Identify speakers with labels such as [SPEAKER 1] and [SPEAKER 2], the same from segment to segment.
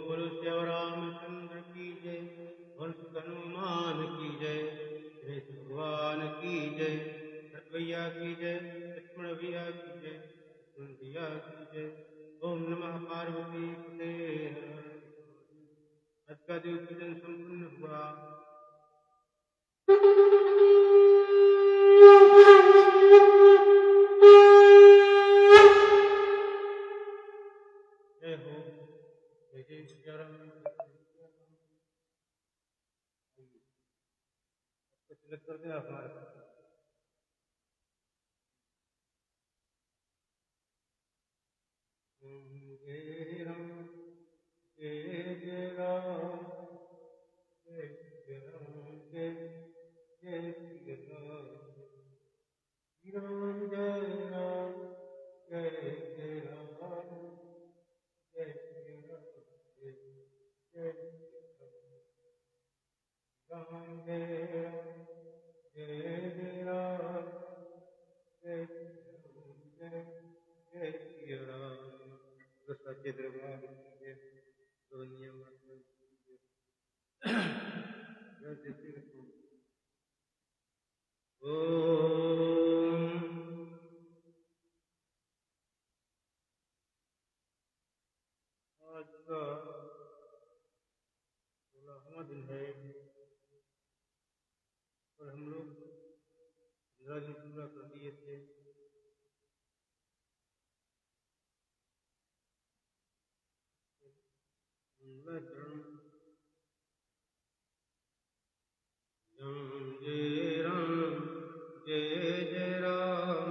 [SPEAKER 1] बोलो श्याम रामचंद्र की जय। वंश हनुमान की जय। कृष्ण भगवान की जय। भैया की जय। लक्ष्मण भैया की जय। लक्ष्मण भैया की जय। ओम नमः पार्वती पते हर हर। आज का देव पूजन संपन्न हुआ। जय हो जय जय श्री राम। तिलक कर देना हमारे पास। जय राम जय जय राम जय श्री राम जय जय श्री राम। श्री राम जय राम जय जय राम जय श्री राम जय जय श्री राम। जय राम जय जय राम जय श्री राम जय जय श्री राम। सच्चे दरबार की जय। सोनिया माता की जय। जय श्री कृष्ण। ओम आज का 16वां दिन है और हम लोग 15 दिन पूरा कर दिए थे। जय राम जय जय राम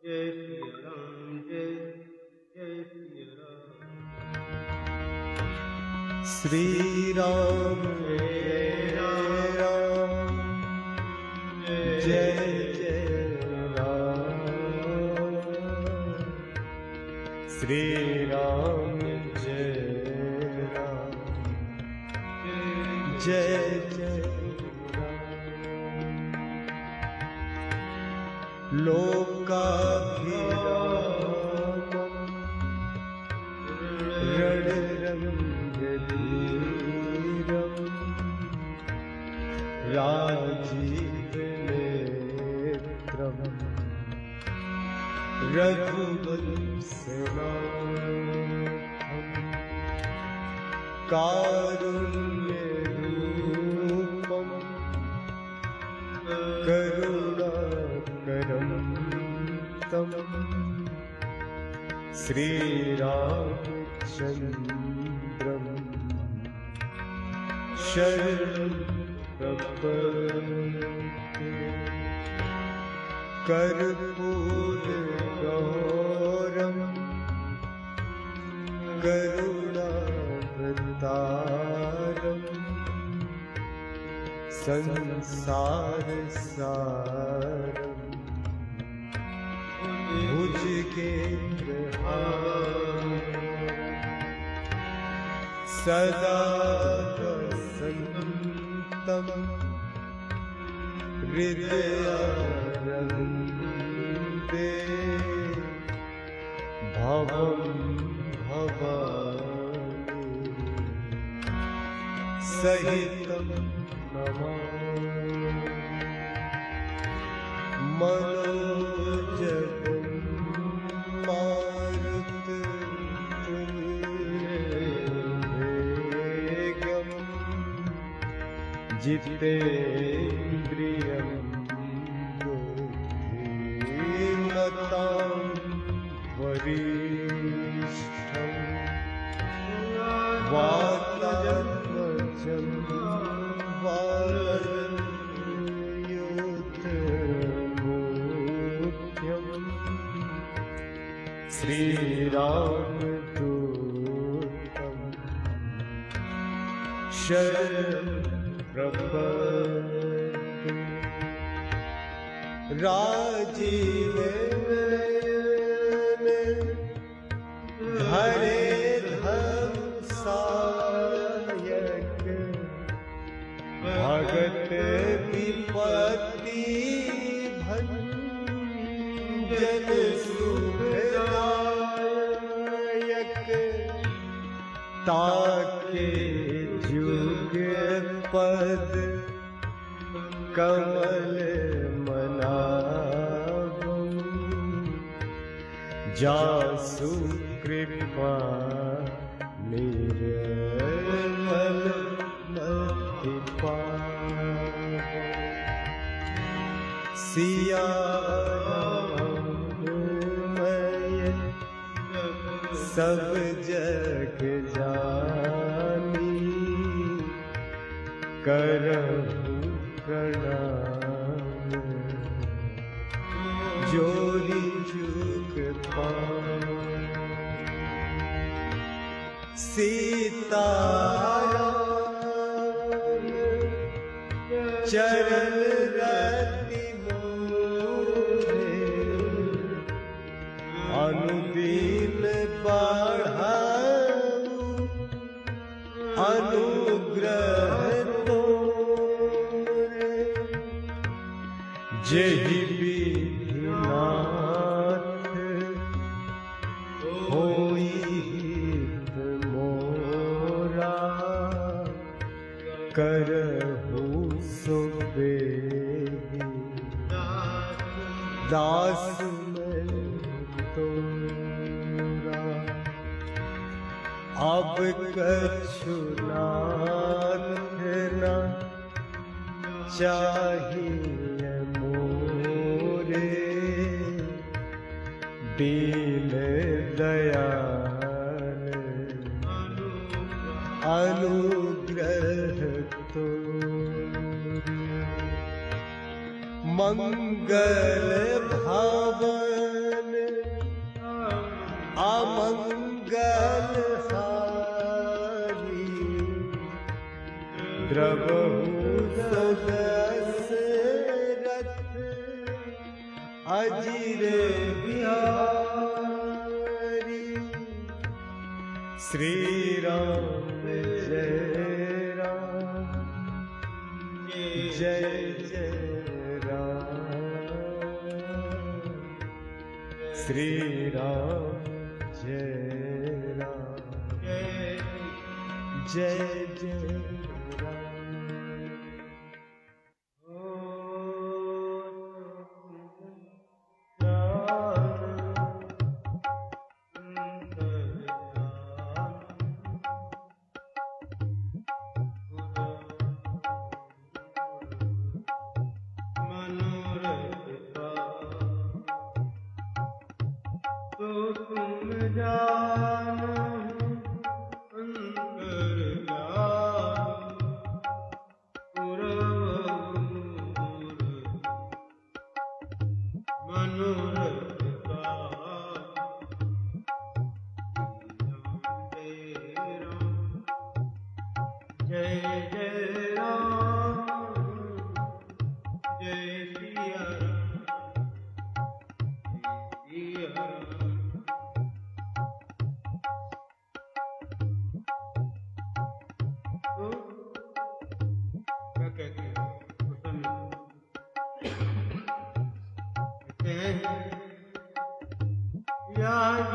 [SPEAKER 1] जय श्री राम जय जय श्री राम।
[SPEAKER 2] श्री राम जय राम जय जय राम। श्री राम जय राम जय जय राम। लोकाभिरामम् रणरङ्गधीरम् राजीवनेत्रम् रघुवंशनाथम् कारुण्यरूपम् करुणाकरम् तम् श्रीरामचन्द्रम् शरणं प्रपद्ये। कर्पूरगौरं करुणावतारम् संसारसारम् भुजगेन्द्रहारम् सदा वसन्तम् हृदयारविन्दे भवं भवानि सहितं नमामि। मनोजवं मारुततुल्यवेगं जितेन्द्रियं बुद्धिमतां वरिष्ठं वातात्मजं वायुयुधमुख्यम् श्रीरामदूतं शरणं प्रपद्ये। राजीवनयन धरे धम्सायक भगत विपत्ति भंजन सुखदायक ताके जुग पद कमल मनावो जासु कृपा निर्मल मति पावो। सिया सब जग जानी करहु प्रणाम जोरी जुग पाऊं। सीताराम चरण रति मोरे अनुदीन बढ़ाऊं अनुग्रह तोरे जेहि विधिनाथ होई हित मोरा करहु सो बेगी दास मैं तोरा। अब कछु नाथ न चाहिए मोरे दीन दयाल अनुग्रह तोरे। मंगल भावन अमंगल हारी द्रवहु दशरथ अजिर बिहारी। श्री राम जय राम जय जय राम। श्री राम जय राम जय जय राम।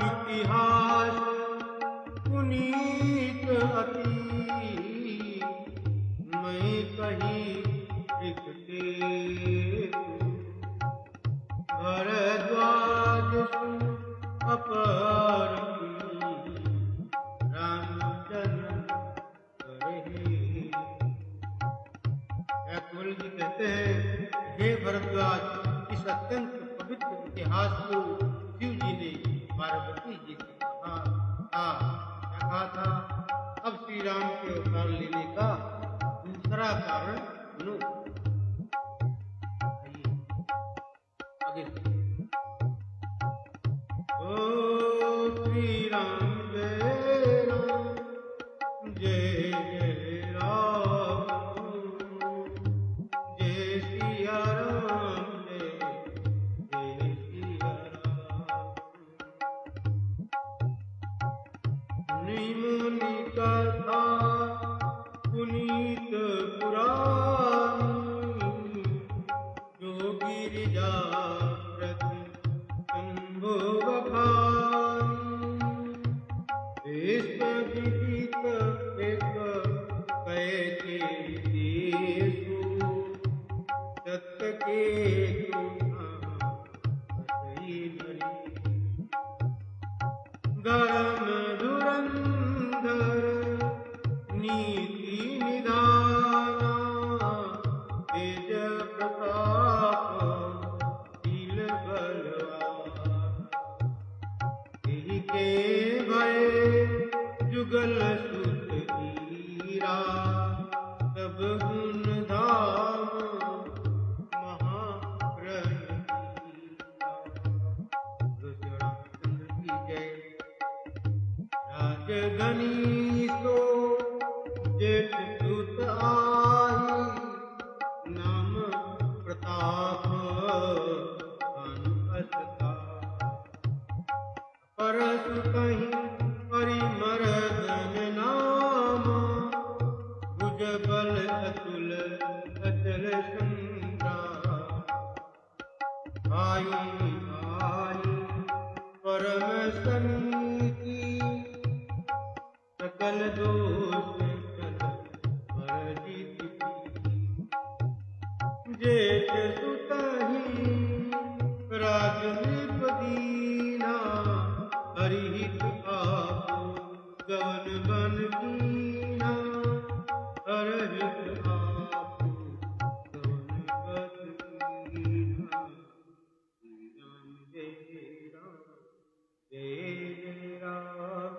[SPEAKER 1] इतिहास पुनीत अति मैं कही लिखते भरद्वाज अपर रामचंद्र कवल जी कहते हैं, हे भरद्वाज, इस अत्यंत पवित्र इतिहास को शिव जी ने पार्वती जी से कहा था। अब श्री राम के अवतार लेने का दूसरा कारण सुनो। आगे ओ श्री राम जय राम जय जय राम जय सिया राम जय जय सिया राम। मुनि कथा पुनीत पुराण जो गिरिजा प्रति शंभो बखान विश्व विदित जेठ दूत आही नाम प्रताप अनअसता परसु कहीं परिमर्दन नाम भुजबल अतुल अचल संग्राम आई आई परम समीति सकल दोष वर्जित जेठ सुतहि राजनृप दीना हरिहित आपो गवन बन कीना हरिहित आपो गवन बन कीना श्री राम जय राम जय जय राम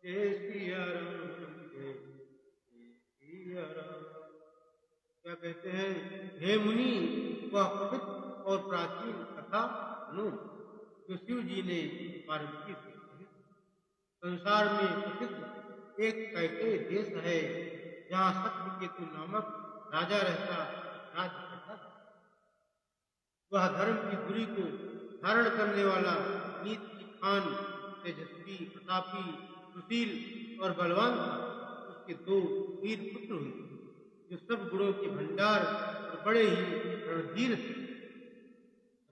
[SPEAKER 1] जय सिया राम जय सिया राम। क्या कहते हैं, हे मुनि, वह पवित्र और प्राचीन कथा सुनो जो शिव जी ने पार्वती से कही। संसार में प्रसिद्ध एक कैकेय देश है जहाँ सत्यकेतु नामक राजा रहता राज करता था। वह धर्म की धुरी को धारण करने वाला नीति खान तेजस्वी प्रतापी सुशील और बलवान था। उसके दो वीर पुत्र हुए जो सब गुणों के भंडार और बड़े ही रणधीर थे।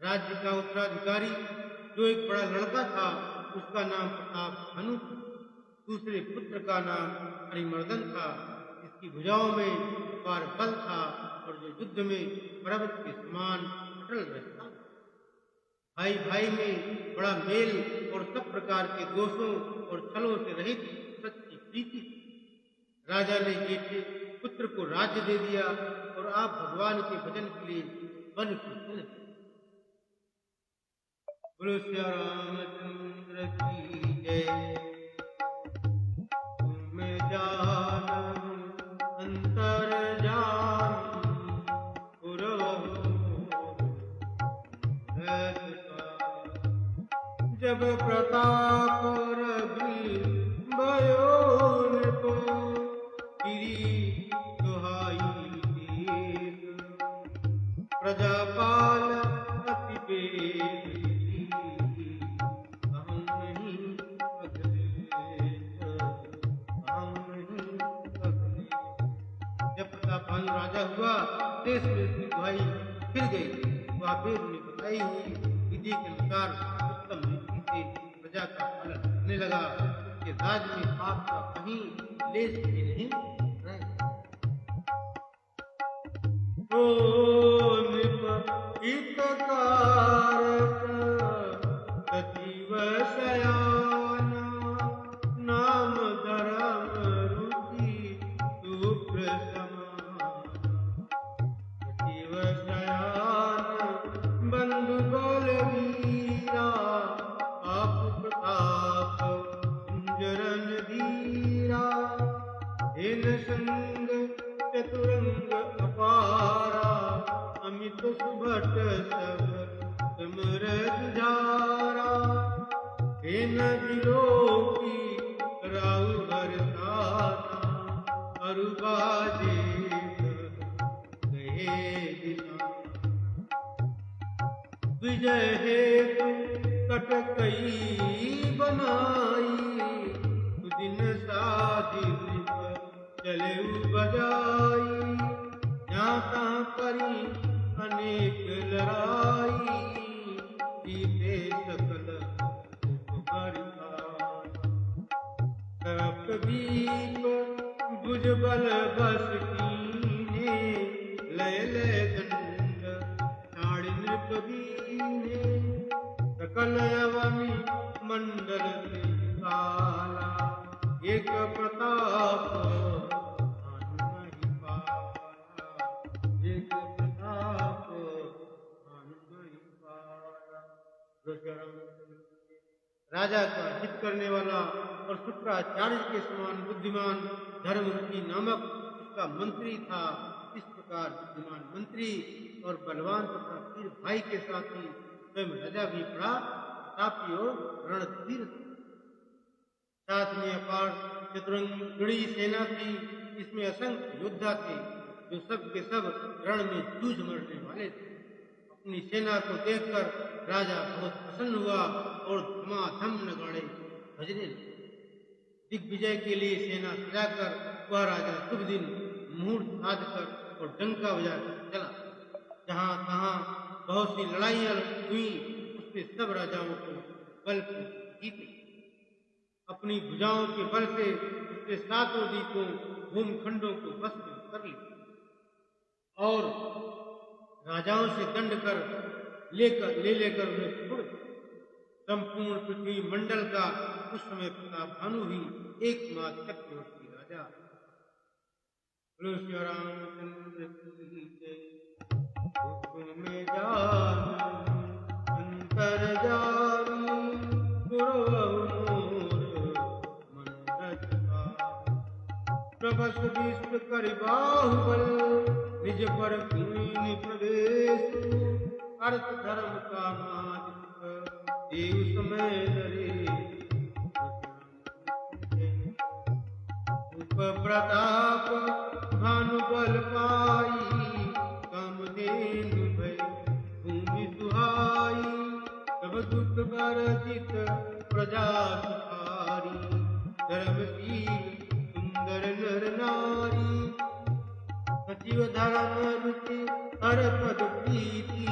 [SPEAKER 1] राज्य का उत्तराधिकारी जो एक बड़ा लड़का था उसका नाम प्रताप भानु था। दूसरे पुत्र का नाम हरिमर्दन था जिसकी भुजाओं में अपार बल था और जो युद्ध में पर्वत के समान अटल रहता। भाई भाई में बड़ा मेल और सब प्रकार के दोषों और छलों से रहित सच्ची प्रीति थी। राजा ने जेठे पुत्र को राज्य दे दिया और आप भगवान के भजन के लिए वन को चले। बोलो श्री रामचंद्र की जय। तुम जानहु अंतर्यामी पुरवहु जब प्रताप रघु भयो नृप गिरी दुहाई देत प्रजापाल अति बेद अहं नहीं अखिलेश अहं नहीं अखिलेश। जब प्रताप भानु राजा हुआ देश में उसकी दुहाई फिर गई। वह वेद में बताई हुई विधि के अनुसार उत्तम रीति से प्रजा का पालन करने लगा। उसके राज में पाप का कहीं लेश भी नहीं रह। ओ नृप हितकारक सचिव शयाना नाम धर्म रुचि सुप्रसमा सचिव शयान बंधु बलवीरा आप प्रताप कुंजरन धीरा हेन संग चतुरंग अपारा अमित सुभट सब समर जुझारा हेन विलोकी राउ बरसाना अरुबाजे गहे दिशा विजय हेतु कटकई बनाई दिन साधि चले बजाई यहाँ कहाँ करी अनेक लड़ाई जीते सकल कबीप भुजबल बस कीने लय लय दंड साड़ी नृप बीने सकल अवनि मंडल से काला एक प्रताप एक प्रताप राजा का हित करने वाला और शुक्राचार्य के समान बुद्धिमान धर्मरूपी नामक उसका मंत्री था। इस प्रकार बुद्धिमान मंत्री और बलवान तथा वीर भाई के साथ ही स्वयं राजा भी बड़ा प्रतापी और रणधीर था। साथ में अपार चतुरंगड़ी सेना थी। इसमें असंख्य योद्धा थे जो सब के सब रण में जूझ मरने वाले थे। अपनी सेना को देखकर राजा बहुत प्रसन्न हुआ और धमाधम नगाड़े बजने लगे। दिग्विजय के लिए सेना सजाकर वह राजा शुभ दिन मुहूर्त साधकर और डंका बजाकर चला। जहां तहां बहुत सी लड़ाइयां हुई, उसने सब राजाओं को बल को जीते। अपनी भुजाओं के बल से उसने सातों द्वीपों भूमखंडों को बस में कर लिया और राजाओं से दंड कर लेकर उन्हें छोड़ दिया। संपूर्ण पृथ्वी मंडल का उस समय प्रताप भानु ही एकमात्र चक्रवर्ती राजा। बोलो श्री रामचंद्र की जय। हुक्म जान अंतर जानी गुरु मन रचना। प्रभस विश्व कर बाहुबल निज पर पूर्ण प्रवेश। अर्थ धर्म का माज देव समय डरे। उप प्रताप भानु बल पाई कामधेनु भय भूमि सुहाई। सब दुख बरजित प्रजा सुखारी। धर्मशील सुंदर नर नारी। सचिव धर्म रुचि हर पद प्रीति।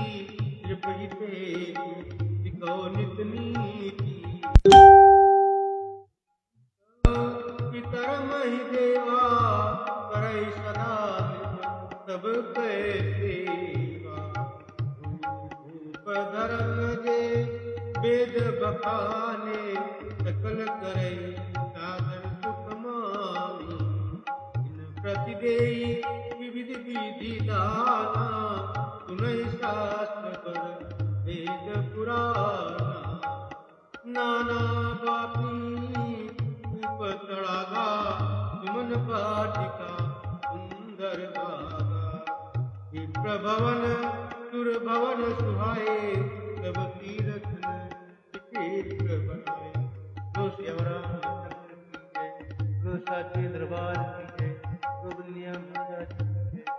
[SPEAKER 1] नित नीति पितर महि देवा करई सदा सब सेवा। भूप धर्म जे वेद बखाने सकल करई साधन सुख मानी। प्रतिदेयी विविध विधि दाना सुनहि शास्त्र पर वेद पुराना। नाना बापी उप तड़ागा सुमन पाटिका सुंदर बागा। विप्र भवन सुर भवन सुहाए सब तीरथ चिकित्स बनाए। लो श्यामरामचंद्र की जय। लो साचे दरबार की जय। लो दुनिया माता की जय।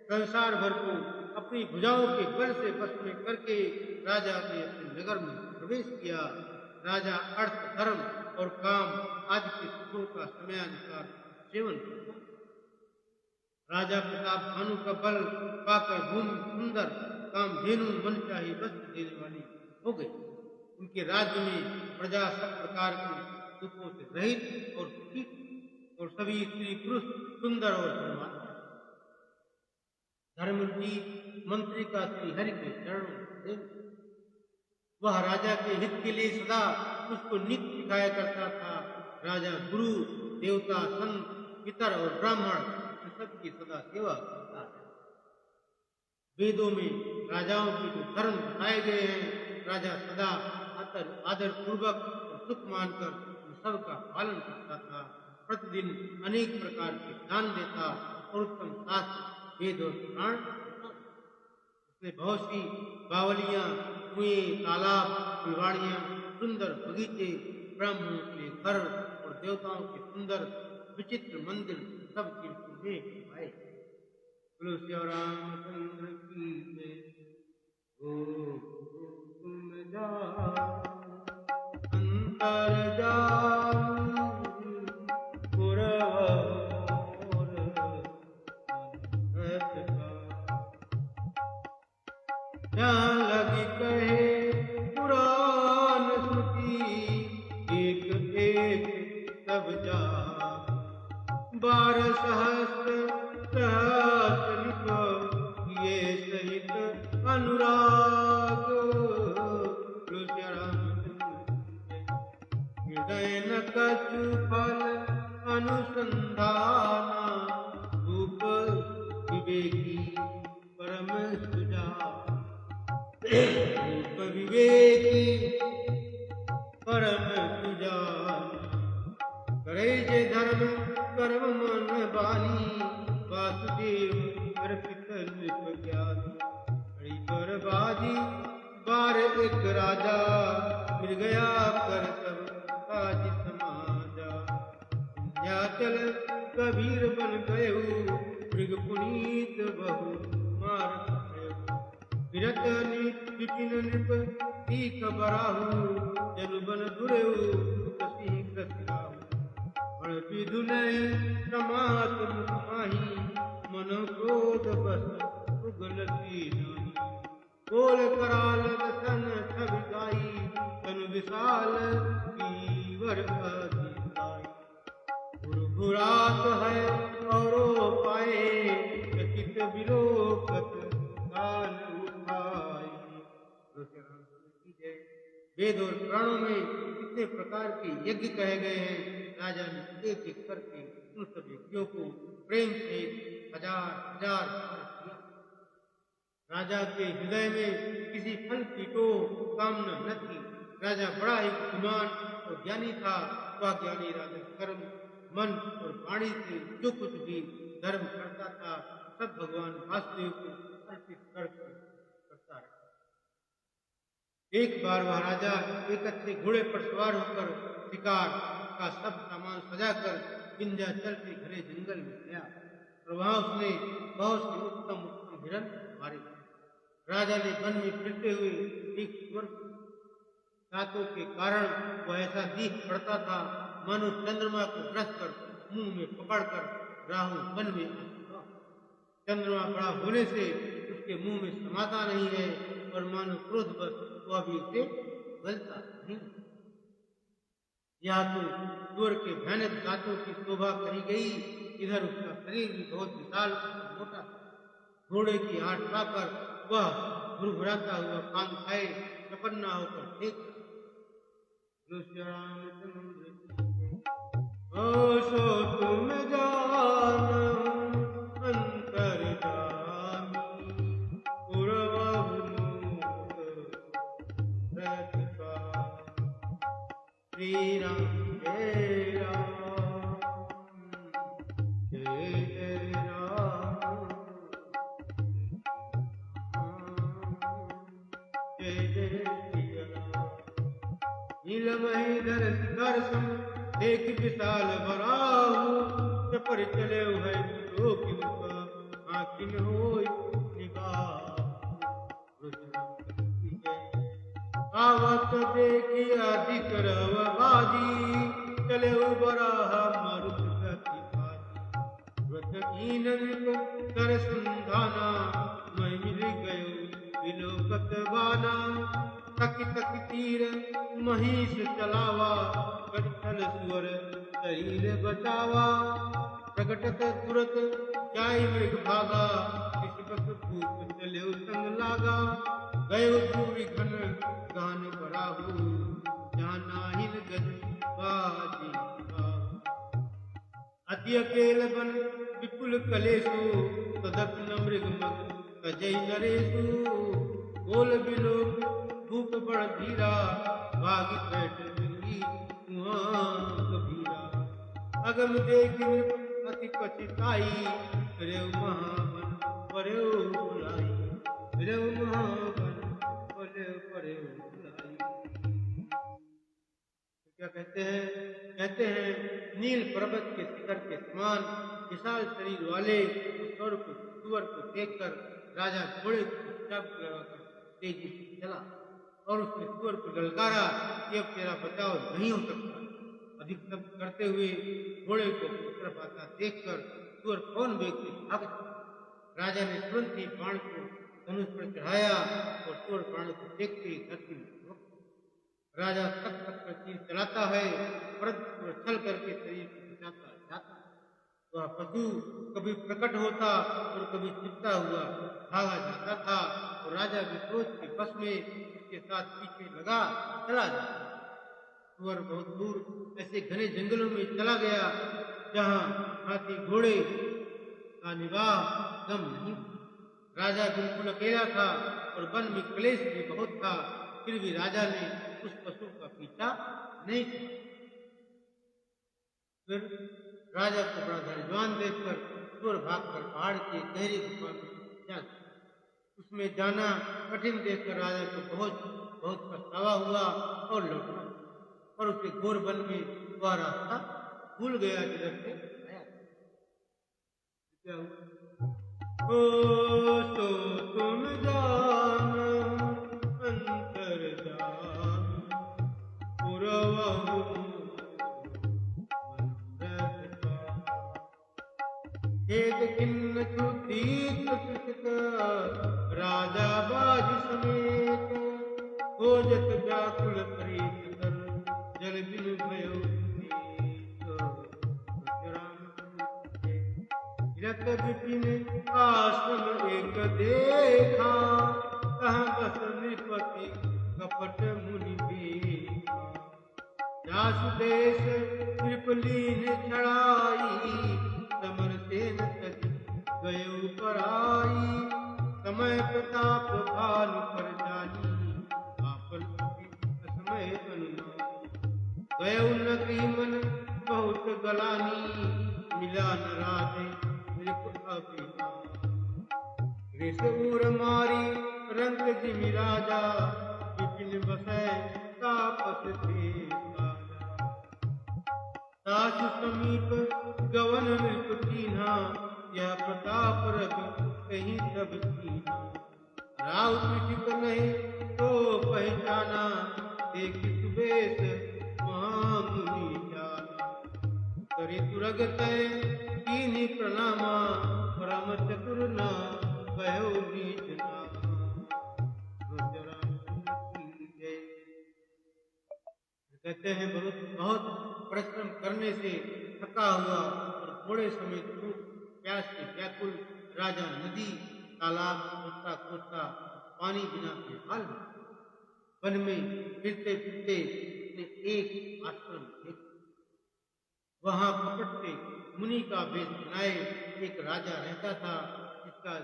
[SPEAKER 1] संसार भर को अपनी भुजाओं के बल से बस में करके राजा ने अपने नगर में प्रवेश किया। राजा अर्थ धर्म और काम आदि के सुखों का समयानुसार सेवन किया। राजा प्रताप भानु का बल पाकर भूमि सुंदर कामधेनु मन चाही वस्त्र देने वाली हो गई। उनके राज्य में प्रजा सब प्रकार के दुखों से रहित और सुखी और सभी स्त्री पुरुष सुंदर और धनवान। धर्मजीत मंत्री का श्री हरि के चरणों में वह राजा के हित के लिए सदा उसको नित्य सिखाया करता था। राजा गुरु देवता संत पितर और ब्राह्मण सबकी सदा सेवा करता है। वेदों में राजाओं के जो धर्म बताए गए हैं, राजा सदा आदर पूर्वक और सुख मानकर उन सबका पालन करता था। प्रतिदिन अनेक प्रकार के दान देता और उत्तम शास्त्र वेद और पुराण। उसने बहुत सी बावलियां, कुएं, तालाब, फुलवाड़ियां, सुंदर बगीचे, ब्राह्मणों के लिए घर और देवताओं के सुंदर विचित्र मंदिर सब तीर्थों में बनवाए। बोलो श्री रामचंद्र की जय। हुक्म जान अंतर जान यहाँ लगी कहे पुराण श्रुति एक एक सब जा। 12 सहस्र लिखो ये सहित अनुराग। हृदय न कछु फल अनुसंधाना। रूप विवेकी परम सुजा। रूप विवेकी परम सुजान। करे जे धर्म कर्म मन बानी। वासुदेव अर्पित ज्ञान। हरि पर एक राजा, मिल गया कर सब काज समाजा। विंध्याचल कबीर बन गयऊ, मृग पुनीत बहु मार पकड़ऊ। विरत विपिन नृप तीख बराहु, जनु बन दुरेऊ कसी कृतराहु। बड़ विधु नहीं समात मुख माही, मन क्रोध बस उगलती नाही। बोल कराल दसन छवि गाई, तनु विशाल कीवर अधिकाई। घुरात है औरो पाए, चकित विलोकत कान उठाई। वेद और पुराणों में कितने प्रकार के यज्ञ कहे गए हैं। राजा ने एक एक करके उन सब यज्ञों को प्रेम से हजार हजार बार किया। राजा के हृदय में किसी फल की तो कामना न थी। राजा बड़ा ही बुद्धिमान और ज्ञानी था। वह ज्ञानी राजा कर्म, मन और वाणी से जो कुछ भी धर्म करता था, सब भगवान वासुदेव को अर्पित करता रहा। एक बार वह राजा एक अच्छे घोड़े पर सवार होकर शिकार का सब सामान सजाकर विंध्याचल के घने जंगल में गया और वहां उसने बहुत से उत्तम उत्तम हिरण मारे। राजा ने वन में फिरते हुए एक सुअर दांतों के कारण वह ऐसा दिख पड़ता था मानो चंद्रमा को रस कर मुंह में पकड़कर राहु वन में आ चुका। चंद्रमा बड़ा होने से उसके मुंह में समाता नहीं है और मानो क्रोधवश वह भी उसे गलता नहीं। यहाँ तो सुअर के भयानक दांतों की शोभा कही गई, इधर उसका शरीर भी बहुत विशाल और मोटा था। घोड़े की आड़ पाकर वह घुरघुराता हुआ कान खाए चपन्ना होकर देख। सो तुम जानो अंतर जामी, पुरवहु मोह प्रतिपा। श्री राम जय राम, जय जय राम, जय जय श्री राम। नीलमहि धर शिखर सम देख विशाल बराहु, चपर चले है तो किनका आखिन होय निगाह। आवत देखी अधिक रव बाजी, चले बराह मरुत गति पाजी। व्रत कीन कर संधाना, मैं मिल गयो विलोकत बाना। तक तक तीर महिष चलावा, कटखल सुअर शरीर बचावा। प्रकटत तुरत जाय मृग भागा, किसबक भूप चले संग लागा। गयो दूरी घन गान बराहु, जहाँ नाहिन गज बाजी बाहु। अति अकेल बन विपुल कलेसु, तदप न मृग मग तजई नरेसु। बोल बिलोक भूप बड़ धीरा, भागी बैठ मिली वहाँ कबीरा। अगम देख अति पछताई, रेव महाबन परेव बुलाई। रेव महाबन परेव बुलाई। क्या कहते हैं नील पर्वत के शिखर के समान विशाल शरीर वाले उस सुअर को देखकर राजा घोड़े को शब्द लगाकर तेजी से चला और उसने सुअर को ललकारा कि अब तेरा बचाव नहीं हो सकता। अधिक शब्द करते हुए घोड़े को उस तरफ आता देखकर सुअर कौन वेग से भाग चला। राजा ने तुरंत ही बाण को धनुष पर चढ़ाया और सुअर बाण को देखते ही धरती में रुक। राजा तक तक कर तीर चलाता है, परंतु छल करके शरीर को बचाता जाता। वह पशु कभी प्रकट होता और कभी छिपता हुआ भागा जाता था और राजा विक्रोध के बस में उसके साथ पीछे लगा चला जाता। सुअर बहुत दूर ऐसे घने जंगलों में चला गया जहाँ हाथी घोड़े का निवाह गम नहीं। राजा बिल्कुल अकेला था और वन में क्लेश भी बहुत था, फिर भी राजा ने उस पशु का पीछा नहीं किया। फिर राजा को बड़ा धैर्यवान देखकर सुअर भागकर पहाड़ के गहरी गुफा में जा। उसमें जाना कठिन देखकर राजा को बहुत बहुत पछतावा हुआ और लौटा और उसे घोर वन में वह रास्ता भूल गया जिधर से आया। क्या हुआ? ओ सो तुम जानो अंतर जान पुरवहु खेद खिन्न छुतीत कृत राजा बाज समेत खोजत व्याकुल प्रीत कर जल बिन भयो रत विपिन आश्रम एक देखा कहाँ बस नृपति कपट मुनि देखा जासुदेश कृपलीन छड़ाई समर सेन तज गयो पराई समय प्रताप भानु कर जानी आपल समय अनुमान गयो नगरी मन बहुत गलानी मिला न राधे ऋषूर मारी रंग जिमि राजा विपिन बसै तापस थे सासु समीप गवन नृप कीन्हा यह प्रताप रवि कहीं सब कीन्हा राव पिटिक नहीं तो पहचाना देखि सुबेश महामुनि जाना करि तुरग तय कीन्ही प्रणामा परम चतुर न भयो नीच कहते हैं बहुत परिश्रम करने से थका हुआ और थोड़े समय भूख प्यास से व्याकुल राजा नदी तालाब खोदता खोदता पानी बिना बेहाल वन में फिरते फिरते एक आश्रम देखा। वहां कपट से मुनि का वेश बनाए एक राजा रहता था जिसका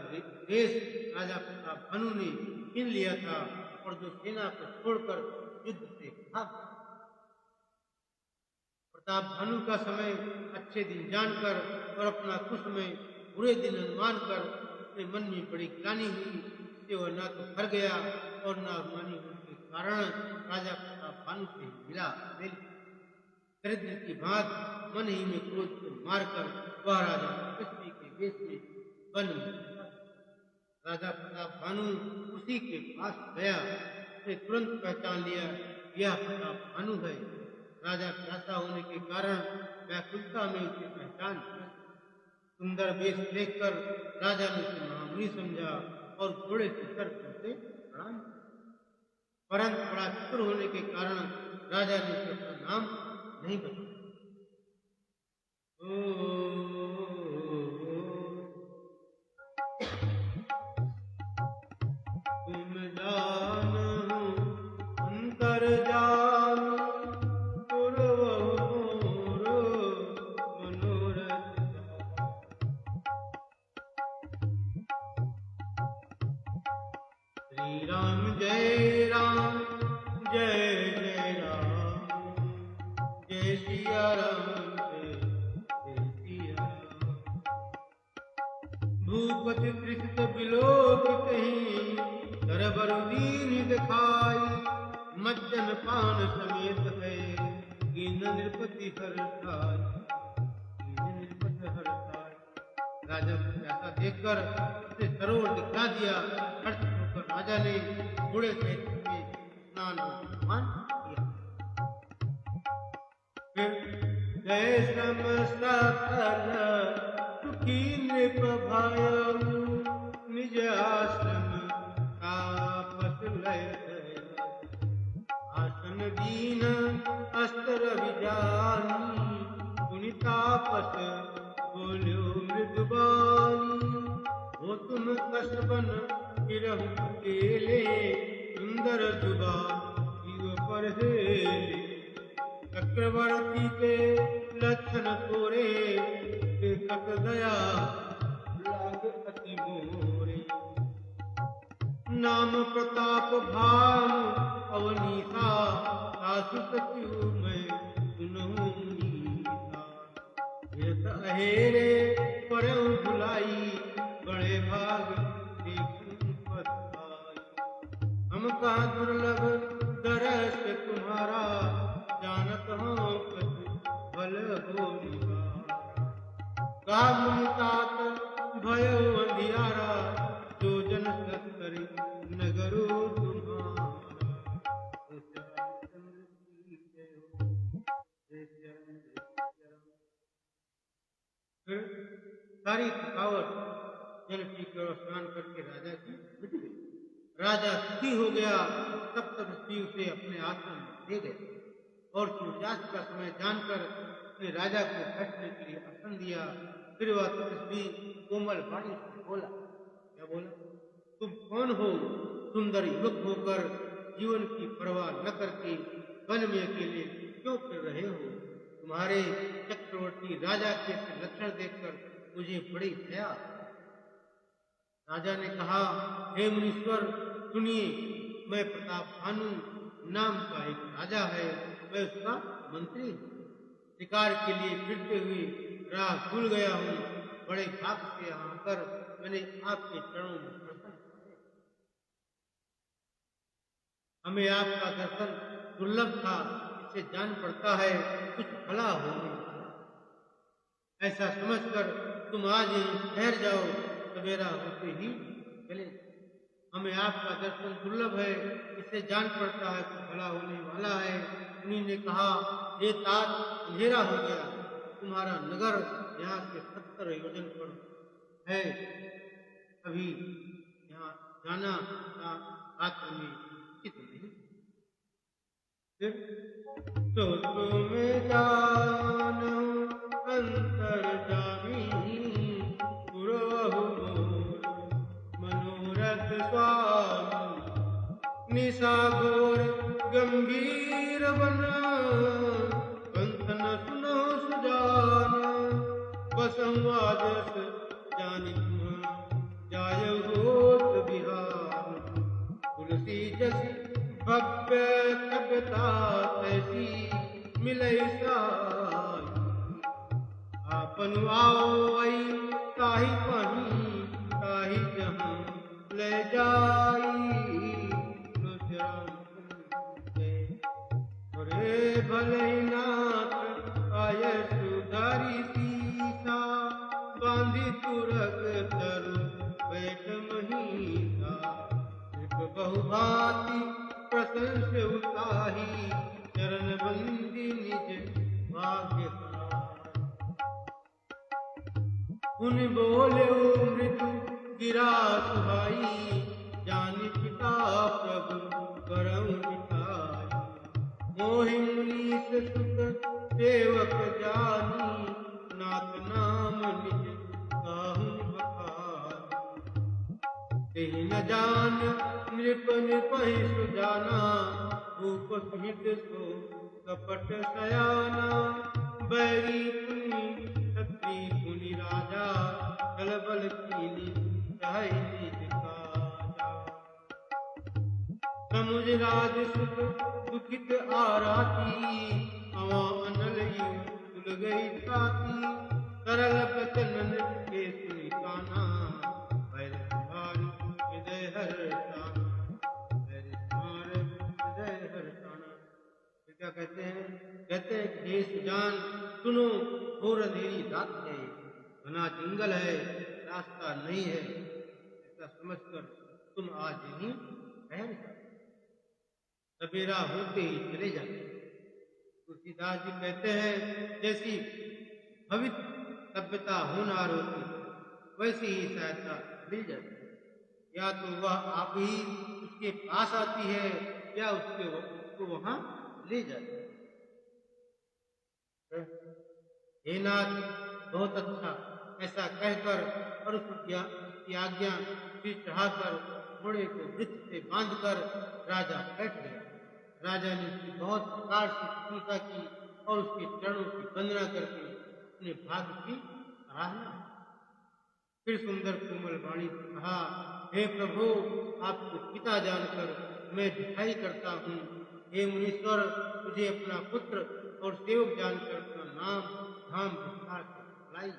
[SPEAKER 1] देश राजा प्रताप भानु ने छीन लिया था और जो सेना को छोड़कर युद्ध से भाग। प्रताप भानु का समय अच्छे दिन जानकर और अपना कुश में बुरे दिन अनुमान कर अपने मन में बड़ी ग्लानि हुई इससे वह न तो घर गया और न अभिमानी होने के कारण राजा प्रताप भानु से मिला दरिद्र की भांत मन ही में क्रोध को मारकर वह राजा कृष्ण के वेश में वन में राजा प्रताप भानु उसी के पास गया। उसने तुरंत पहचान लिया यह प्रताप भानु है। राजा प्यासा होने के कारण व्याकुलता में उसे पहचान सुंदर वेश देखकर राजा ने उसे महामुनि समझा और घोड़े से उतर उसे प्रणाम परंतु बड़ा चतुर होने के कारण राजा ने उसे अपना नाम नहीं बताया। तुम जानो अंतर जान श्री राम जय राम जय जय राम जय सिया राम जय सिया भूपति कृष्ण बिलोक कहीं सरबर दीन दिखाई मज्जन पान समेत है कीन नृपति हर्षाई राजा को ऐसा देखकर उसे सरोवर दिखला दिया। हर्ष होकर राजा ने घोड़े से स्नान किया। फिर जय समसकल सुखी नृप भायु निज आश्रम तापस लय आसन दीन अस्त्र विजानी पुनितापस बोलो मृदुबानी हो तुम कसबन गिरहु अकेले सुंदर जुबा जीव पर हेले चक्रवर्ती के लक्षण तोरे देखत दया लाग अति मोरे नाम प्रताप भानु अवनीसा सासु सचिव मैं सुनहु अहेरे पर भुलाई बड़े भाग देखूं पद सारी थकावट जल पीकर और स्नान करके राजा की मिट गई। राजा सुखी हो गया। सप्तऋषि उसे अपने आश्रम में ले गए और सूर्यास्त का समय जानकर उसने राजा को बैठने के लिए आसन दिया। फिर वह तपस्वी कोमल वाणी से बोला, क्या बोला? तुम कौन हो? सुंदर युवक होकर जीवन की परवाह न करके वन में अकेले क्यों फिर रहे हो? तुम्हारे चक्रवर्ती राजा के लक्षण देखकर मुझे बड़ी दया। राजा ने कहा, हे मुनीश्वर सुनिए, मैं प्रताप भानु नाम का एक राजा है, मैं उसका मंत्री हूँ। शिकार के लिए फिरते हुए राह भूल गया हूँ। बड़े भाग से यहाँ आकर मैंने आपके चरणों में दर्शन किए। हमें आपका दर्शन दुर्लभ था, इससे जान पड़ता है कुछ भला होने। ऐसा समझकर तुम आज यहीं ठहर जाओ, सवेरा होते ही चले। हमें आपका दर्शन दुर्लभ है, इससे जान पड़ता है कुछ भला होने वाला है। उन्हीं ने कहा, हे तात, अंधेरा हो गया। तुम्हारा नगर यहाँ से 70 योजन पर है। अभी यहाँ जाना रात्र में उचित नहीं। फिर तो तुम जानो अंतर्जामी, पुरवहु मोर मनोरथ स्वामी। निशा घोर गंभीर बना, पंथन सुनो सुजाना। बसंवादस जानि तुम जाय होत बिहार। तुलसी जस भव्य तपता तैसी मिलै साई। आपन आवै ताहि पहीं, ताहि जहाँ ले जाई। अरे भले नाथ आय सुधारी सीसा। बांधी तुरग तरु बैठ महीसा। बहुभांति प्रशंस उताही, चरण बंदी निज भाग्य सहाय। उन बोले मृदु गिरा सुहाई। जानि पिता प्रभु करऊ मिठाई। मोहि मुनीश सुत सेवक जानी। नाथ नाम निज काहू बखानी। तेहि न जान नृप निपहि सुजाना। भूप सुहित सो कपट सयाना। बैरी पुनि क्षत्रि मुनि राजा। बल बल कीनी चाहि निज काजा। समुझ राज सुख दुखित आराती। अवां अनल यू तुल गई छाती। सरल बचन नृप के सुनि काना। बैर तुम्हारी हृदय हर्षाना। बैर तुम्हारे हृदय हर्षाना। क्या कहते हैं? कहते हैं कि हे सुजान सुनो, घोर अंधेरी रात है, घना जंगल है, रास्ता नहीं है। ऐसा समझकर तुम आज यहीं ठहर जाओ, सवेरा होते ही चले जाओ। तुलसीदास जी कहते हैं, जैसी भवित सभ्यता होनार होती वैसी ही सहायता मिल जाती है। या तो वह आप ही उसके पास आती है या उसको वहां ले जाती है। हे नाथ बहुत अच्छा, ऐसा कहकर और उसकी आज्ञा फिर चढ़ाकर घोड़े को वृक्ष से बांधकर राजा बैठ गया। राजा ने उसकी बहुत प्रकार से प्रशंसा की और उसके चरणों की वंदना करके अपने भाग्य की सराहना। फिर सुंदर कोमल वाणी से कहा, हे प्रभु, आपको पिता जानकर मैं दिखाई करता हूँ। हे मुनीश्वर, मुझे अपना पुत्र और सेवक जानकर अपना नाम धाम विस्तार से बुलाई।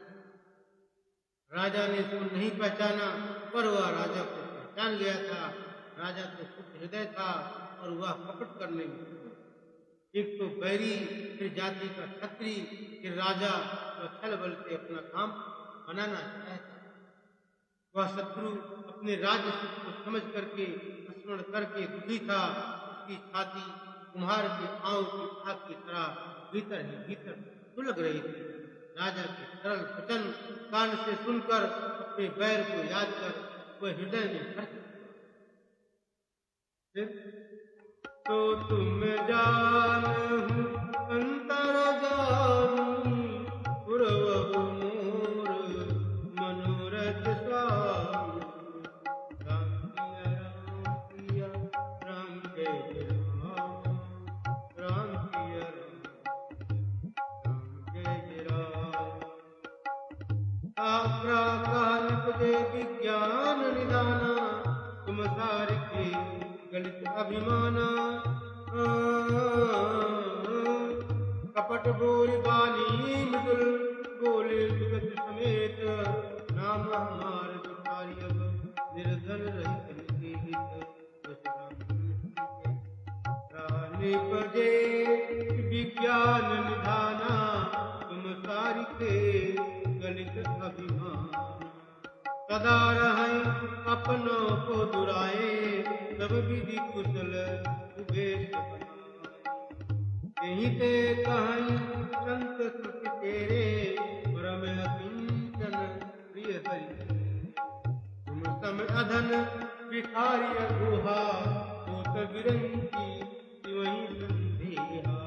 [SPEAKER 1] राजा ने उसको नहीं पहचाना, पर वह राजा को पहचान गया था। राजा तो शुद्ध हृदय था और वह कपट करने में एक तो बैरी, फिर जाति का क्षत्रिय, फिर राजा, वह छल बल से अपना काम बनाना चाहता। वह शत्रु अपने राज्य सुख को समझ करके स्मरण करके दुखी था। उसकी छाती कुम्हार के आंव की आग की तरह भीतर ही भीतर सुलग रही थी। राजा के सरल वचन कान से सुनकर अपने बैर को याद कर वह हृदय में हर्ष तो तुम जानहु अंतर जानू पुरवहु मोर मनोरथ स्वामी राम किया राम जय राम राम किया राम जय राम प्राकालिक दे विज्ञान निदाना तुम सारिके गलित अभिमाना कपट बोल बानी मृदुल बोले जुगत समेत नाम हमार दुखारी अब निर्धन रहित रानी पजे विज्ञान निधाना तुम सारिके गलित अभिमान सदा रहे अपनों को दुराए सब विधि कुशल उभेश यही ते कहीं संत श्रुति तेरे परम अकिंचन प्रिय हरि तुम सम अधन भिखारी गुहा सोत विरंती वही संदेहा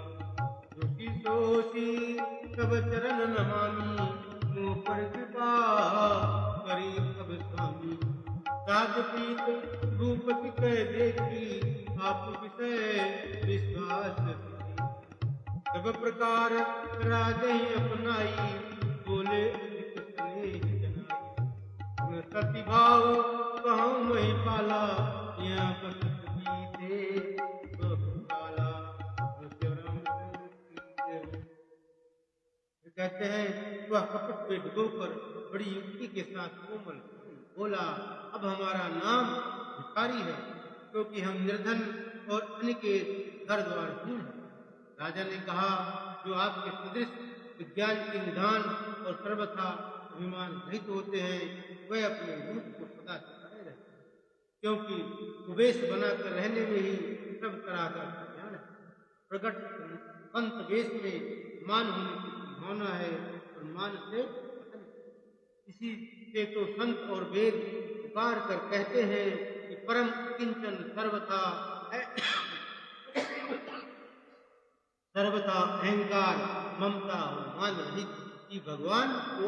[SPEAKER 1] जोशी सोशी सब चरण नमामि मुँह पर कृपा करी अब स्वामी राजपीत भूपति कह देखी आप विषय विश्वास सब प्रकार राजे अपनाई बोले अधिक स्नेह जनाई सती भाव कहूँ मही पाला यहाँ बसत बीते बहुकाला कहते हैं वह कपट पे डुबोकर बड़ी युक्ति के साथ कोमल बोला अब हमारा नाम भिखारी है क्योंकि हम निर्धन और अन्य के घर द्वार हीन हैं। राजा ने कहा जो आपके सदृश विज्ञान के निधान और सर्वथा अभिमान रहित होते हैं वह अपने रूप को सदा छिपाए रहते हैं क्योंकि उपवेश बनाकर रहने में ही सब तरह का कल्याण है। प्रकट पंत वेश में मान होने की संभावना है और मान से इसी से तो संत और वेद पुकार कर कहते हैं कि परम किंचन सर्वथा अहंकार ममता और मान रहित की भगवान को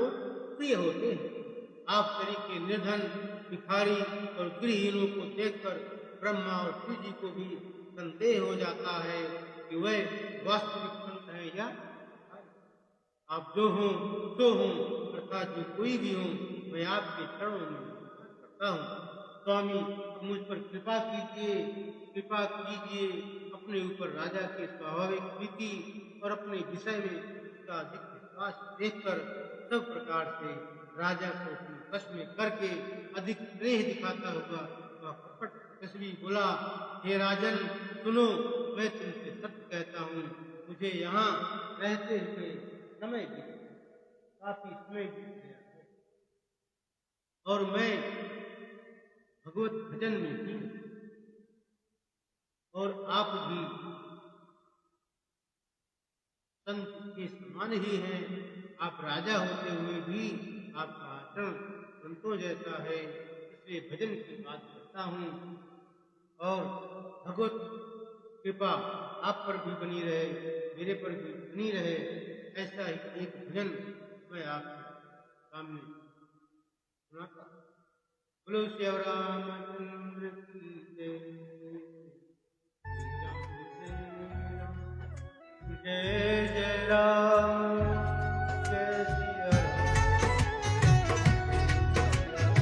[SPEAKER 1] प्रिय होते हैं। आप तरीके निर्धन भिखारी और गृहहीनों को देखकर ब्रह्मा और शिव जी को भी संदेह हो जाता है कि वह वास्तविक संत है या आप जो हो तो हो अर्थात जो कोई भी हो मैं आपके चरणों में करता हूँ। स्वामी मुझ पर कृपा कीजिए अपने ऊपर राजा के स्वाभाविक प्रीति और अपने विषय में उसका अधिक विश्वास देखकर सब प्रकार से राजा को अपने वश में करके अधिक स्नेह दिखाता हुआ वह कपट तस्वीर बोला हे राजन सुनो मैं तुमसे सत्य कहता हूँ मुझे यहाँ रहते हुए समय काफी समय बीत गया है और मैं भगवत भजन में भी और आप भी संत के समान ही हैं। आप राजा होते हुए भी आपका आचरण संतों जैसा है इसलिए भजन की बात करता हूँ और भगवत कृपा आप पर भी बनी रहे मेरे पर भी बनी रहे ऐसा ही एक भजन मैं आपके सामने सुनाता हूँ। बोलो श्री रामचंद्र की जय जय राम जय सिया राम।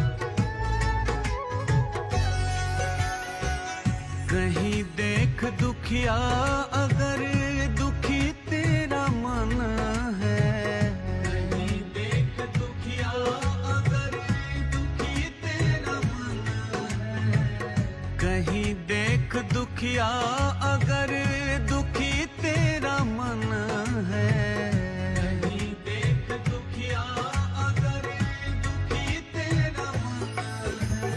[SPEAKER 2] कहीं देख दुखिया अगर दुखी तेरा मन है कहीं देख दुखिया अगर दुखी तेरा मन है कहीं देख दुखिया अगर दुखी तेरा मन है कहीं देख दुखिया अगर दुखी तेरा मन है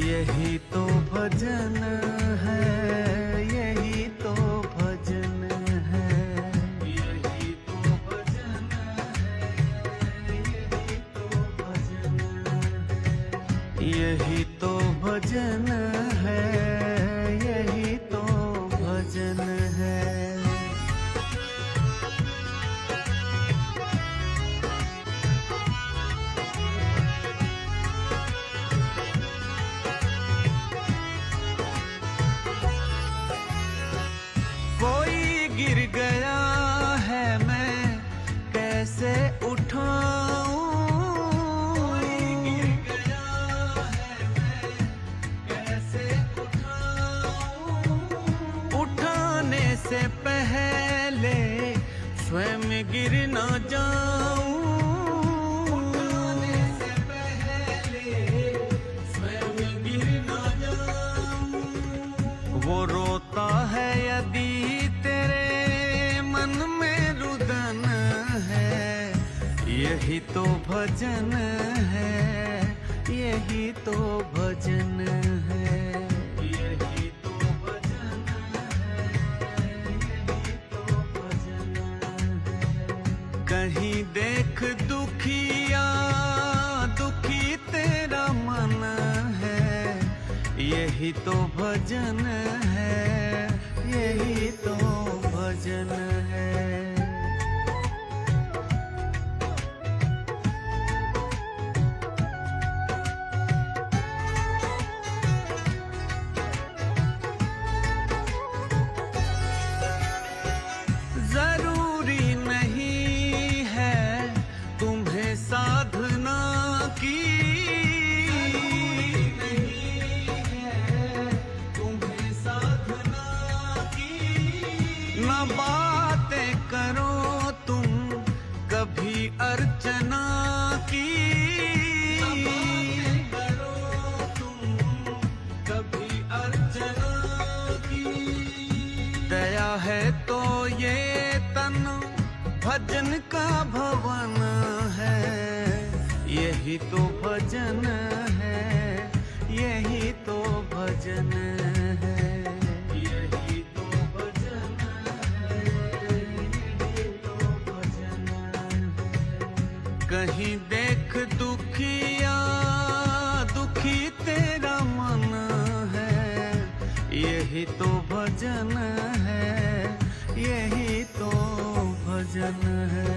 [SPEAKER 2] यही तो भजन है यही तो भजन है यही तो भजन है गिर गया है मैं कैसे उठाऊं, कोई गिर गया है मैं कैसे उठाऊं, उठाने से पहले स्वयं गिर न जाऊं, उठाने से पहले स्वयं गिर न जाऊं। वो रोता है यदि तेरे मन में रुदन है, यही तो भजन है, यही तो भजन है, यही तो भजन है, यही तो भजन है। कहीं देख दुखिया दुखी तेरा मन है, यही तो भजन है, यही तो भजन है। जरूरी नहीं है तुम्हें साधना की, न बातें करो तुम कभी अर्चना की, न बातें करो तुम कभी अर्चना की। दया है तो ये तन भजन का भवन है, यही तो भजन है, यही तो भजन है, यही तो भजन है, यही तो भजन है। कहीं देख दुखिया दुखी तेरा मन है, यही तो भजन है, यही तो भजन है।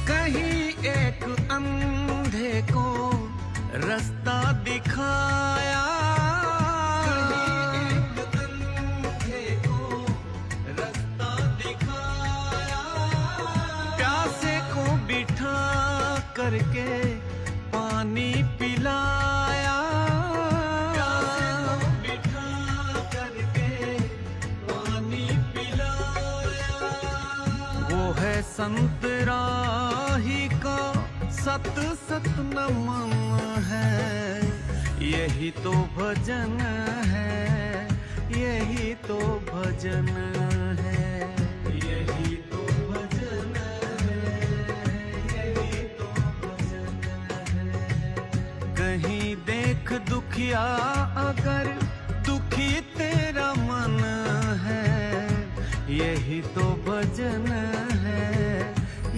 [SPEAKER 2] कहीं एक अंधे को रास्ता दिखाया, कहीं एक अंधे को रास्ता दिखाया, प्यासे को बिठा करके पानी पिलाया, प्यासे को बिठा करके पानी पिलाया। वो है संत राही का सत सत नमन है, यही तो भजन है, यही तो भजन है, यही तो भजन है, यही तो भजन है। कहीं देख दुखिया अगर दुखी तेरा मन है, यही तो भजन है,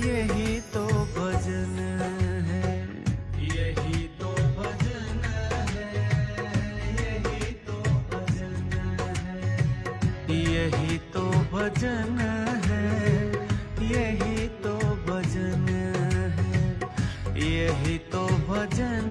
[SPEAKER 2] यही तो भजन है, यही तो भजन है, यही तो भजन है, यही तो भजन है, यही तो भजन है, यही तो भजन।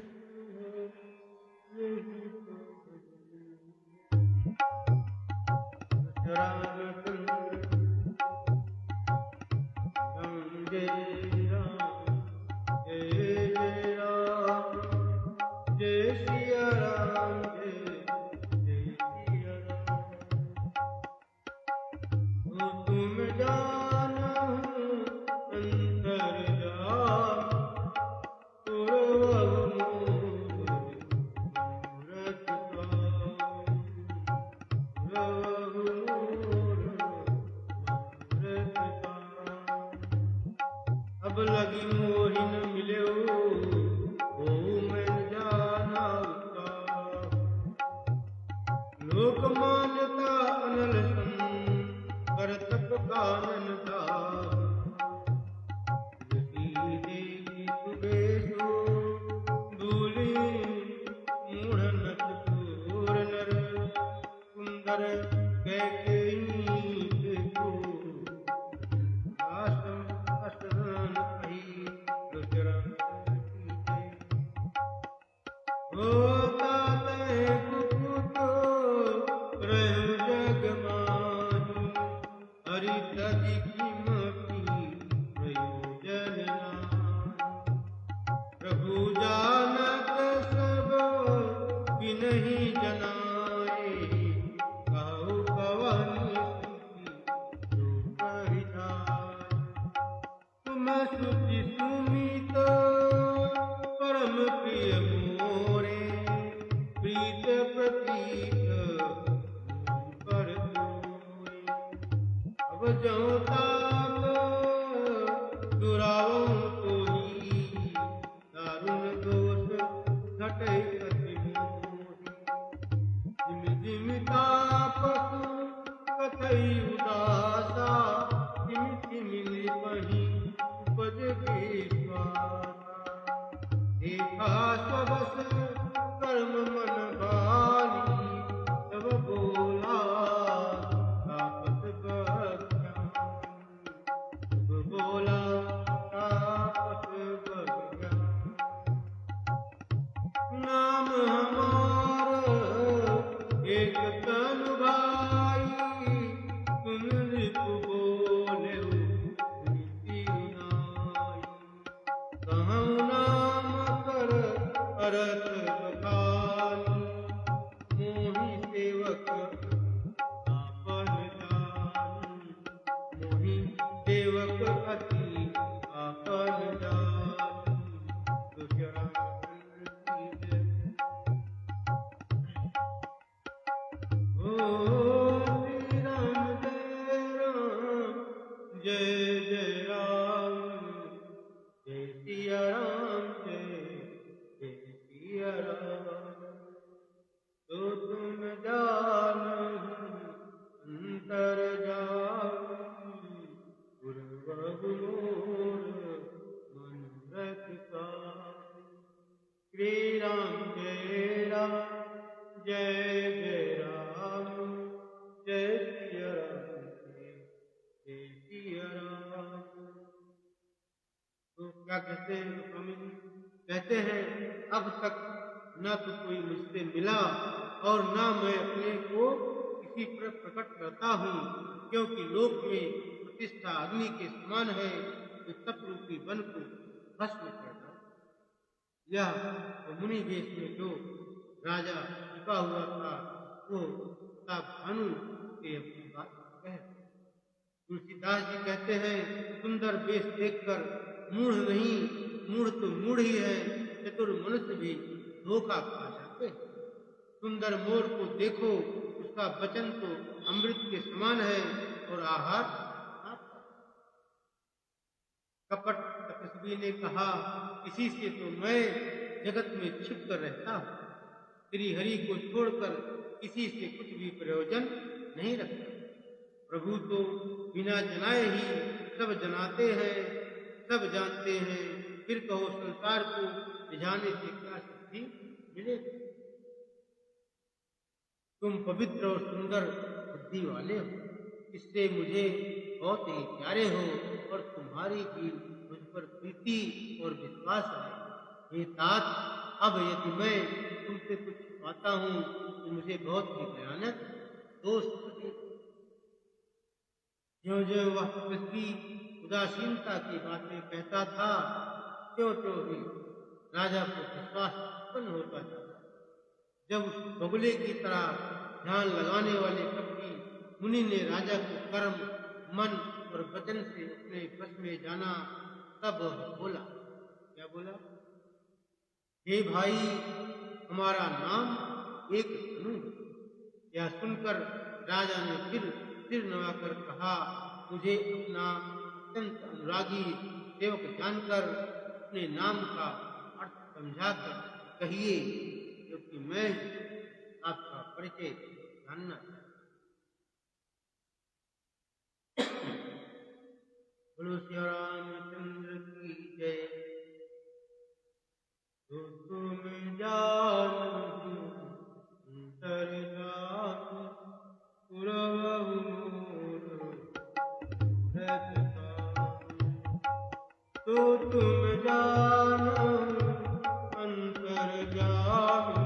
[SPEAKER 1] अब लगी मोहिन मिले ओ मैं जाना लोक मान्यता अनल कर तप कानन था देवी सुबेशो दूली मूढ़ नच पूर नर सुंदर कैकेयी को होता तय गुप्त रहु जग माही हरि तदि कीमती प्रयोजन नाही प्रभु जानत सब बिनहि जनाए कहु कवन स्तुति जो कहि जाय तुम सुचि सुमित परम प्रिय मोरे प्रीत प्रतीत कर तोरे अब जौ ताप दुरावो तोही दारुण दोष घटै कति मोहि जिम जिम तापसु कथै उदासा तिम तिम नृपहि उपज विश्वासा देखा स्वबस कर्म मन बानी तब बोला तापस बख्यानी तब बोला तापस बख्यानी नाम हमार एक तनु भाई तुम रिपु बोले नीति नाई कहूँ नाम कर अरथ बखानी मोहि सेवक आपन जानी मोहि सेवक अति आपन जानी तुझराचंद्र की जय ओ श्री राम जय जय राम जय सिया राम जय सिया राम तो तुम जानहु अंतर जानी गुरु मोर मन रख साई श्री राम जय राम जय जय राम जय सिया राम जय सिया राम तो क्या कहते हैं स्वामी जी कहते हैं अब तक न तो कोई मुझसे मिला और न मैं अपने को किसी पर प्रकट करता हूँ क्योंकि लोक में प्रतिष्ठा अग्नि के समान है जो तप रूपी वन को भस्म कर डाले यह तो मुनि देश में जो राजा छिपा हुआ था वो भानु से अपनी बात कह तुलसीदास जी कहते हैं सुंदर वेश देखकर मूढ़ नहीं मूढ़ तो मूढ़ ही है चतुर मनुष्य भी धोखा खा जाते हैं सुंदर मोर को देखो उसका वचन तो अमृत के समान है और आहार कपट तपस्वी ने कहा इसी से तो मैं जगत में छिप कर रहता हूँ श्री हरि को छोड़कर किसी से कुछ भी प्रयोजन नहीं रखता प्रभु तो बिना जनाए ही सब जनाते हैं सब जानते हैं फिर कहो संसार को रिझाने से क्या सिद्धि मिले तुम पवित्र और सुंदर बुद्धि वाले हो इससे मुझे बहुत ही प्यारे हो और तुम्हारी भी मुझ पर प्रीति और विश्वास है हे तात अब यदि मैं तुमसे कुछ पाता हूँ तो मुझे बहुत ही भयानक दोष ज्यों ज्यों वह पृथ्वी उदासीनता की बातें कहता था त्यों त्यों ही राजा को विश्वास उत्पन्न होता था जब उस बगुले की तरह ध्यान लगाने वाले कपटी मुनि ने राजा को कर्म मन और वचन से अपने बस में जाना तब बोला क्या बोला हे भाई हमारा नाम एक धनु यह सुनकर राजा ने फिर सिर नवाकर कहा मुझे अपना अत्यंत अनुरागी सेवक जानकर अपने नाम का अर्थ समझाकर कहिए क्योंकि मैं आपका परिचय जानना बोलो श्री रामचंद्र की जय तो तुम जानहु अंतर जान पुरवहु तो तुम जानो अंतर जान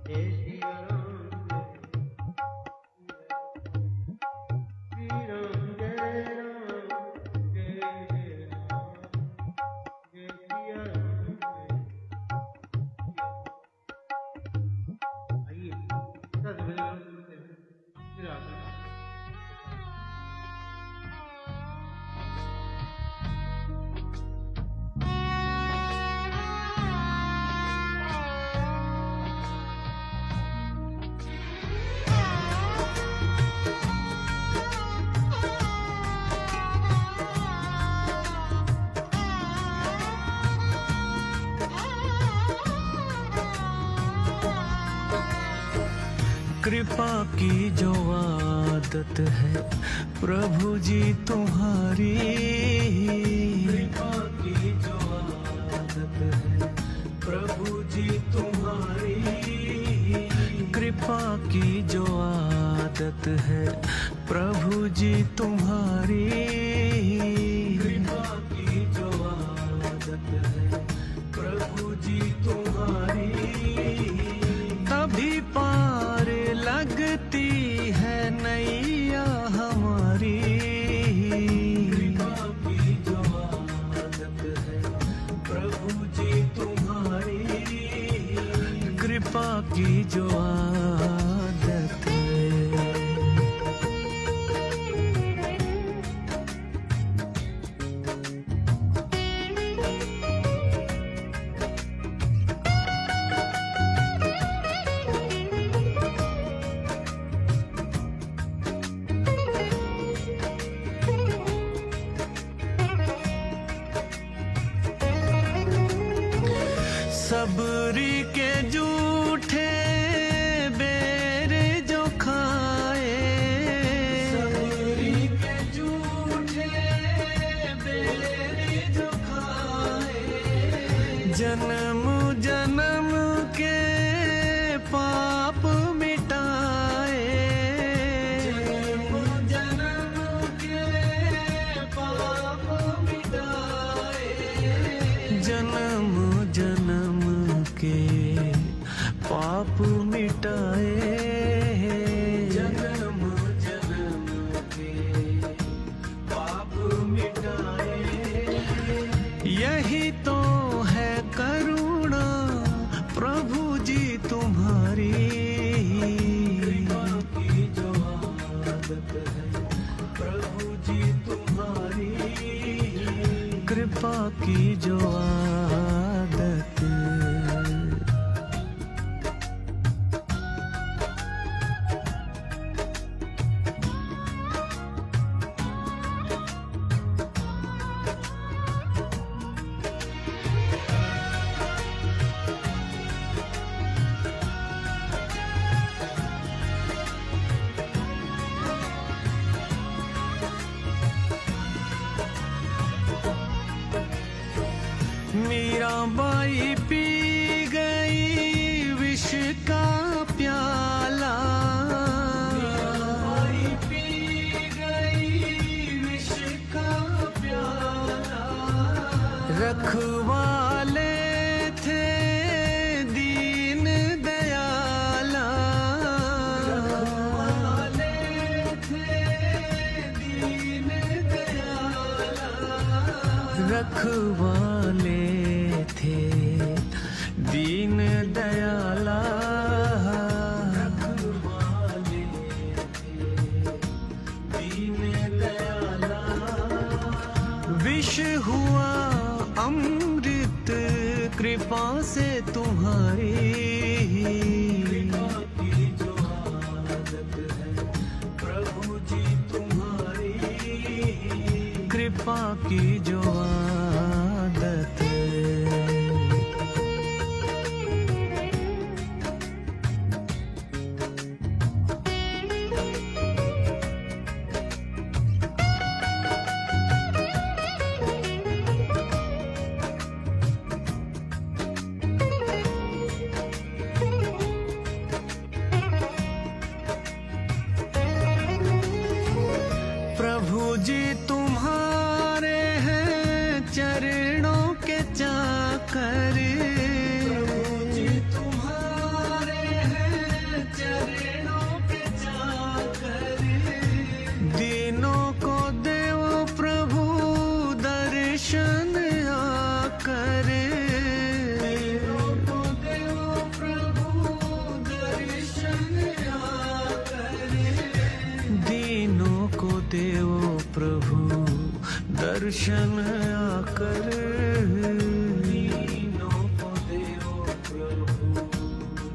[SPEAKER 1] जय सिया राम श्री राम जय राम जय जय राम जय सिया राम आइए दस बजे सुनते हैं फिर आगे
[SPEAKER 2] कृपा की जो आदत है प्रभु जी तुम्हारी, कृपा की जो आदत है प्रभु जी तुम्हारी, कृपा की जो आदत है प्रभु जी तुम्हारी, कृपा की जो आदत है प्रभु जी तुम्हारी, तभी पार लगती है नैया हमारी, कृपा की जो आदत है प्रभु जी तुम्हारी, कृपा की जो आदत है। सबरी के जूठे बेर जो खाए, सबरी के जूठे बेर जो खाए, जन्म जन्म के पाप मिटाए, जन्म जन्म के पाप मिटाए, जन्म जन्म के पाप मिटाए, जन्म जन्म के पाप मिटाए, यही तो है करुणा प्रभु जी तुम्हारी, कृपा की जो आदत है प्रभु जी तुम्हारी, कृपा की जो आदत। मीराबाई पी गई विष का प्याला, मीराबाई पी गई विष का प्याला, रखवाले थे दीन दयाला, रखवाले थे दीन दयाला, रखवाले थे दीन दयाला, रखवाले थे दीन दयाला, विष हुआ अमृत कृपा से तुम्हारी, कृपा की जो आदत है प्रभु जी तुम्हारी, कृपा की जो आदत है। प्रभु जी तुम्हारे हैं चरणों के चाकर, प्रभु जी तुम्हारे हैं दर्शन आकर दीनों को देओ प्रभु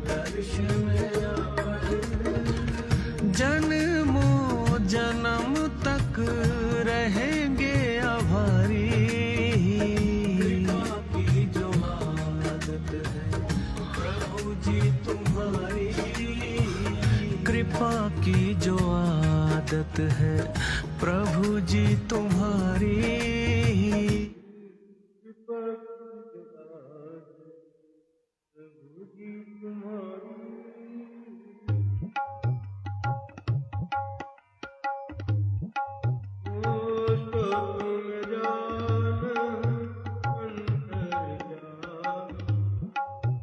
[SPEAKER 2] दर्शन आकर। जन्मों जन्म तक रहेंगे आभारी, कृपा की जो आदत है प्रभु जी तुम्हारी, कृपा की जो आदत है प्रभु जी तुम्हारी।
[SPEAKER 1] कृपा की जहाज प्रभु जी तुम्हारी। मोक्ष तुम जान अंतर्जाम,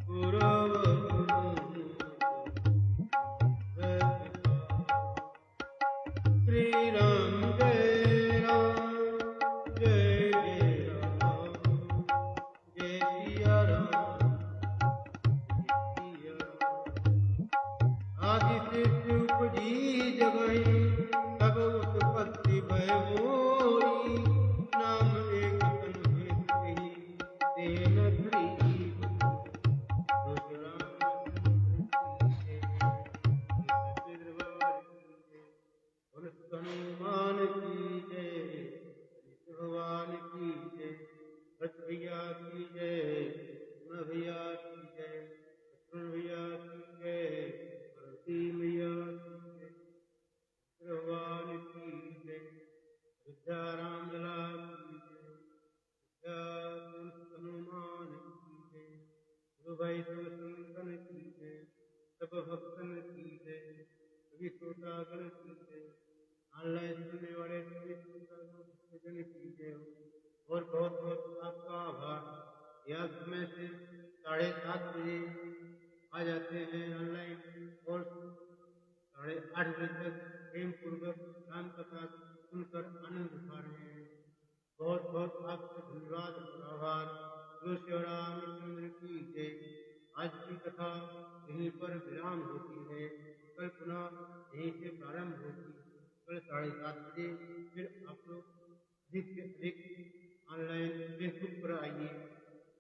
[SPEAKER 1] पुरवत श्री राम जय राम जय जय राम जय सिया राम जय सिया राम। आदि से उपजी जगहि तब उत्पत्ति भय मोरी, नाम एक तन एक कही तेन धरी। रोज रामचंद्र की जय, दरबार की जय, और हनुमान की जय, भगवान की जय, भक्त भैया की जय, न भैया की जय, लक्ष्मण भैया की जय, पार्वती मैया की जय, भगवान की जय, अयोध्या राम लला की जय, अयोध्या हनुमान की जय, गुरु भाई सब संतन की जय, सब भक्तन की जय, सभी श्रोतागण की जय, ऑनलाइन सुनने वाले सभी श्रोतागण की जय हो। और बहुत बहुत आपका आभार। यह समय से 7:30 बजे आ जाते हैं ऑनलाइन और 8:30 बजे तक प्रेम पूर्वक राम कथा सुनकर आनंद उठा रहे हैं। बहुत बहुत आपका धन्यवाद और आभार। गुरु श्री रामचंद्र की जय। आज की कथा यहीं पर विराम होती है, कल पुनः यहीं से प्रारंभ होगी। कल 7:30 बजे फिर आप लोग अधिक से अधिक ऑनलाइन फेसबुक पर आइए।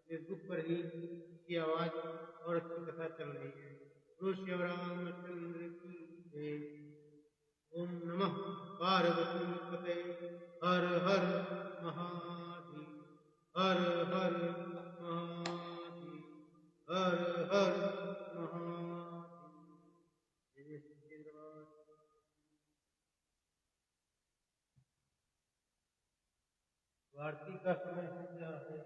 [SPEAKER 1] फेसबुक पर ही इसकी आवाज और अच्छी कथा चल रही है। गुरु श्री रामचंद्र की जय। ओम नमः पार्वती पते, हर हर महादेव, हर हर महादेव, हर हर महादेव। जय श्री राम। आरती का समय हो गया है।